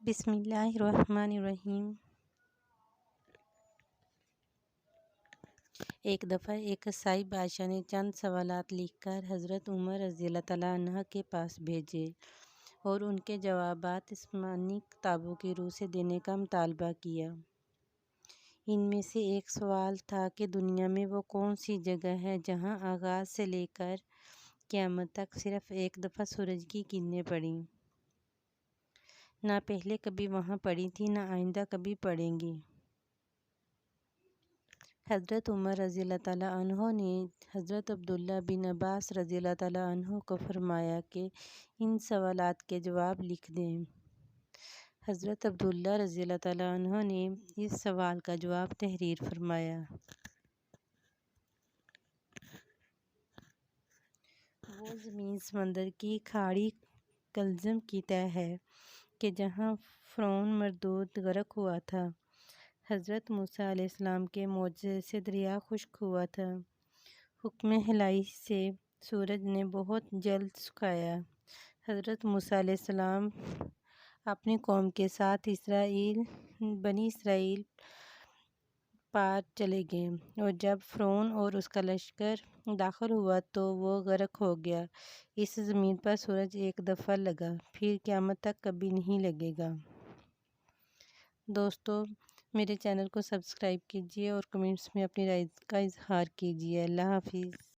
بسم اللہ الرحمن الرحیم۔ ایک دفعہ ایک عیسائی بادشاہ نے چند سوالات لکھ کر حضرت عمر رضی اللہ تعالیٰ عنہ کے پاس بھیجے اور ان کے جوابات آسمانی کتابوں کی روح سے دینے کا مطالبہ کیا۔ ان میں سے ایک سوال تھا کہ دنیا میں وہ کون سی جگہ ہے جہاں آغاز سے لے کر قیامت تک صرف ایک دفعہ سورج کی کرنیں پڑیں، نہ پہلے کبھی وہاں پڑی تھی نہ آئندہ کبھی پڑیں گی۔ حضرت عمر رضی اللہ تعالیٰ عنہ نے حضرت عبداللہ بن عباس رضی اللہ تعالیٰ عنہ کو فرمایا کہ ان سوالات کے جواب لکھ دیں۔ حضرت عبداللہ رضی اللہ تعالیٰ عنہ نے اس سوال کا جواب تحریر فرمایا۔ وہ زمین سمندر کی کھاڑی کلزم کی تہہ ہے کہ جہاں فرعون مردود غرق ہوا تھا۔ حضرت موسیٰ علیہ السلام کے معجزے سے دریا خشک ہوا تھا۔ حکم الہی سے سورج نے بہت جلد سکایا۔ حضرت موسیٰ علیہ السلام اپنی قوم کے ساتھ بنی اسرائیل پار چلے گئے اور جب فرعون اور اس کا لشکر داخل ہوا تو وہ غرق ہو گیا۔ اس زمین پر سورج ایک دفعہ لگا، پھر قیامت تک کبھی نہیں لگے گا۔ دوستو، میرے چینل کو سبسکرائب کیجیے اور کمنٹس میں اپنی رائے کا اظہار کیجیے۔ اللہ حافظ۔